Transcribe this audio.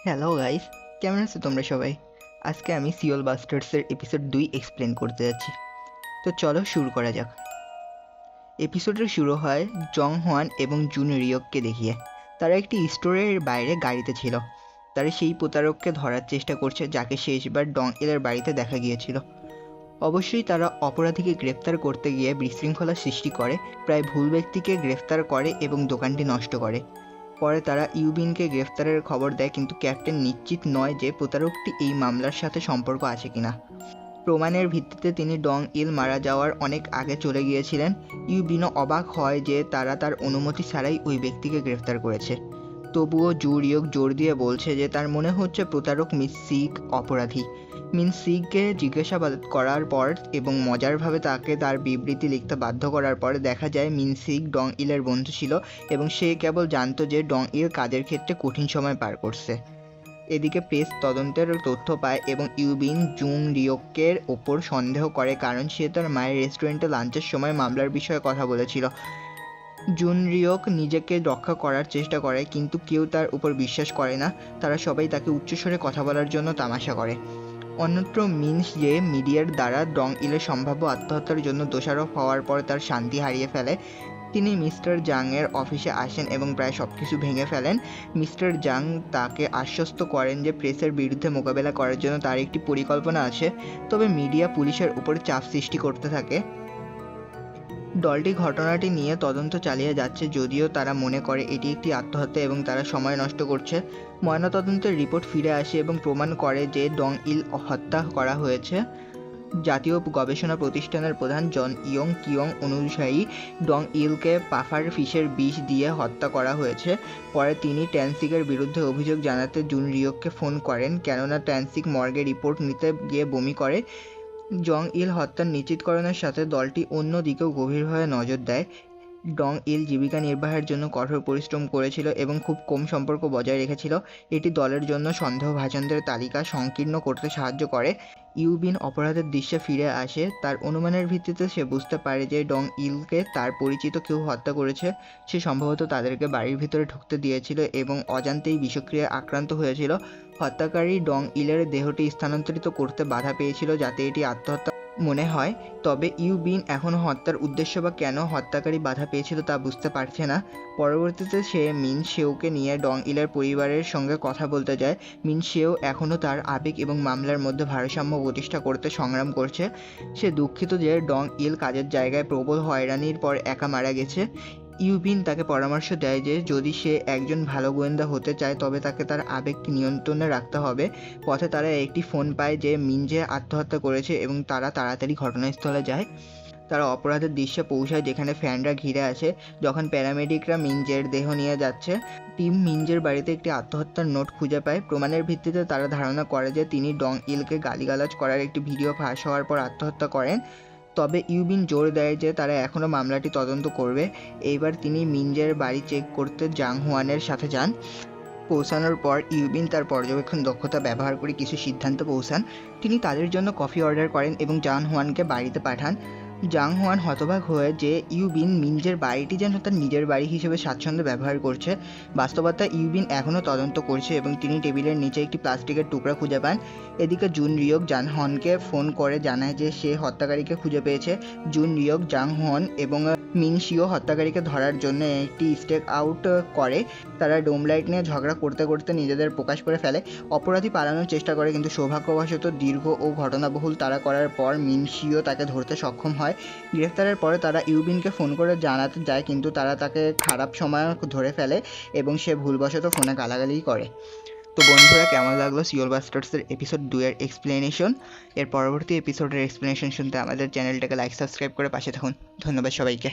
Hello guys, কেমন আছো তোমরা সবাই? আজকে আমি সিওল বাস্টার্সের এপিসোড 2 এক্সপ্লেন করতে যাচ্ছি। তো চলো শুরু করা যাক। এপিসোডের শুরু হয় জং হোয়ান এবং জুন রিয়ককে দেখিয়ে। তারা একটি স্টোরের বাইরে গাড়িতে ছিল। তারা সেই প্রতারককে ধরার চেষ্টা করছে যাকে শেষবার ডং এলের বাড়িতে দেখা গিয়েছিল। অবশ্যই তারা অপরাধীকে গ্রেফতার করতে গিয়ে বিশৃঙ্খলা সৃষ্টি করে, প্রায় ভুল ব্যক্তিকে গ্রেফতার করে এবং দোকানটি নষ্ট করে। পরে তারা ইউবিনকে গ্রেফতারের খবর দেয়, কিন্তু ক্যাপ্টেন নিশ্চিত নয় যে প্রতারকটি এই মামলার সাথে সম্পর্ক আছে কিনা। প্রমাণের ভিত্তিতে তিনি ডং ইল মারা যাওয়ার অনেক আগে চলে গিয়েছিলেন। ইউবিনও অবাক হয় যে তারা তার অনুমতি ছাড়াই ওই ব্যক্তিকে গ্রেফতার করেছে। তবুও জু রিয়ক জোর দিয়ে বলছে যে তার মনে হচ্ছে প্রতারক মিস সিক অপরাধী। মিন সিককে জিজ্ঞাসাবাদ করার পর এবং মজারভাবে তাকে তার বিবৃতি লিখতে বাধ্য করার পর দেখা যায় মিন সিক ডং ইলের বন্ধু ছিল এবং সে কেবল জানতো যে ডং ইল কাজের ক্ষেত্রে কঠিন সময় পার করছে। এদিকে প্রেস তদন্তের তথ্য পায় এবং ইউবিন জুং রিয়কের ওপর সন্দেহ করে, কারণ সে তার মায়ের রেস্টুরেন্টে লাঞ্চের সময় মামলার বিষয়ে কথা বলেছিল। জুন রিয়ক নিজেকে রক্ষা করার চেষ্টা করে, কিন্তু কেউ তার উপর বিশ্বাস করে না। তারা সবাই তাকে উচ্চস্বরে কথা বলার জন্য তামাশা করে। অন্যত্র মিনস যে মিডিয়ার দ্বারা ডং ইলের সম্ভাব্য আত্মহত্যার জন্য দোষারোপ হওয়ার পর তার শান্তি হারিয়ে ফেলে। তিনি মিস্টার জাংয়ের অফিসে আসেন এবং প্রায় সবকিছু ভেঙে ফেলেন। মিস্টার জাং তাকে আশ্বস্ত করেন যে প্রেসের বিরুদ্ধে মোকাবেলা করার জন্য তার একটি পরিকল্পনা আছে, তবে মিডিয়া পুলিশের উপর চাপ সৃষ্টি করতে থাকে। দলটি ঘটনাটি নিয়ে তদন্ত চালিয়ে যাচ্ছে, যদিও তারা মনে করে এটি একটি আত্মহত্যা এবং তারা সময় নষ্ট করছে। ময়নাতদন্তের রিপোর্ট ফিরে আসে এবং প্রমাণ করে যে ডং ইল হত্যা করা হয়েছে। জাতীয় গবেষণা প্রতিষ্ঠানের প্রধান জন ইয়ং কিয়ং অনুযায়ী ডং ইলকে পাফার ফিশের বিষ দিয়ে হত্যা করা হয়েছে। পরে তিনি ট্যানসিকের বিরুদ্ধে অভিযোগ জানাতে জুন রিয়ককে ফোন করেন, কেননা ট্যানসিক মর্গে রিপোর্ট নিতে গিয়ে বমি করে। জং ইল হত্যার নিশ্চিতকরণের সাথে দলটি অন্য দিকেও গভীরভাবে নজর দেয়। ডং ইল জীবিকা নির্বাহের জন্য কঠোর পরিশ্রম করেছিল এবং খুব কম সম্পর্ক বজায় রেখেছিল। এটি দলের জন্য সন্দেহভাজনদের তালিকা সংকীর্ণ করতে সাহায্য করে। ইউবিন অপরাধের দৃশ্যে ফিরে আসে। তার অনুমানের ভিত্তিতে সে বুঝতে পারে যে ডং ইলকে তার পরিচিত কেউ হত্যা করেছে। সে সম্ভবত তাদেরকে বাড়ির ভিতরে ঢুকতে দিয়েছিল এবং অজান্তেই বিষক্রিয়ায় আক্রান্ত হয়েছিল। হত্যাকারী ডং ইলের দেহটি স্থানান্তরিত করতে বাধা পেয়েছিল যাতে এটি আত্মহত্যা মনে হয়, তবে ইউবিন এখনও হত্যার উদ্দেশ্য বা কেন হত্যাকারী বাধা পেয়েছিল তা বুঝতে পারছে না। পরবর্তীতে সে মিন শেওকে নিয়ে ডং ইলের পরিবারের সঙ্গে কথা বলতে যায়। মিন শেও এখনও তার আবেগ এবং মামলার মধ্যে ভারসাম্য প্রতিষ্ঠা করতে সংগ্রাম করছে। সে দুঃখিত যে ডং ইল কাজের জায়গায় প্রবল হয়রানির পর একা মারা গেছে। ইউবিন তাকে পরামর্শ দেয় যে যদি সে একজন ভালো গোয়েন্দা হতে চায় তবে তাকে তার আবেগকে নিয়ন্ত্রণে রাখতে হবে। পথে তারা একটি ফোন পায় যে মিনজে আত্মহত্যা করেছে এবং তারা তাড়াতাড়ি ঘটনাস্থলে যায়। তারা অপরাধের দৃশ্যে পৌঁছায় যেখানে ফ্যানরা ঘিরে আসে। যখন প্যারামেডিকরা মিনজের দেহ নিয়ে যাচ্ছে, টিম মিনজের বাড়িতে একটি আত্মহত্যার নোট খুঁজে পায়। প্রমাণের ভিত্তিতে তারা ধারণা করে যে তিনি ডং ইলকে গালিগালাজ করার একটি ভিডিও ফাঁস হওয়ার পর আত্মহত্যা করেন। তবে ইউবিন জোর দেয় যে তারা এখনও মামলাটি তদন্ত করবে। এইবার তিনি মিনজের বাড়ি চেক করতে জাং হোয়ানের সাথে যান। পৌঁছানোর পর ইউবিন তার পর্যবেক্ষণ দক্ষতা ব্যবহার করে কিছু সিদ্ধান্তে পৌঁছান। তিনি তাদের জন্য কফি অর্ডার করেন এবং জাং হোয়ানকে বাড়িতে পাঠান। জাং হোয়ান হতবাক হয়ে যে ইউবিন মিনজের বাড়িটি যেন তার নিজের বাড়ি হিসেবে স্বাচ্ছন্দ্যে ব্যবহার করছে। বাস্তবতা ইউবিন এখনও তদন্ত করছে এবং তিনি টেবিলের নিচে একটি প্লাস্টিকের টুকরা খুঁজে পান। এদিকে জুন রিয়ক জাং হোয়ানকে ফোন করে জানায় যে সে হত্যাকারীকে খুঁজে পেয়েছে। জুন রিয়ক জাং হোয়ান এবং মিন শিও হত্যাকারীকে ধরার জন্য একটি স্টেক আউট করে। তারা ডোমলাইট নিয়ে ঝগড়া করতে করতে নিজেদের প্রকাশ করে ফেলে। অপরাধী পালানোর চেষ্টা করে, কিন্তু সৌভাগ্যবশত দীর্ঘ ও ঘটনাবহুল তাড়া করার পর মিন শিও তাকে ধরতে সক্ষম হয়। গ্রেফতারের পরে তারা ইউবিনকে ফোন করে জানাতে যায়, কিন্তু তারা তাকে খারাপ সময় ধরে ফেলে এবং সে ভুলবশত ফোনে গালাগালি করে। তো বন্ধুরা, কেমন লাগলো সিওল বাস্টার্সের এপিসোড 2 এর এক্সপ্লেনেশন? এর পরবর্তী এপিসোডের এক্সপ্লেনেশন শুনতে আমাদের চ্যানেলটাকে লাইক সাবস্ক্রাইব করে পাশে থাকুন। ধন্যবাদ সবাইকে।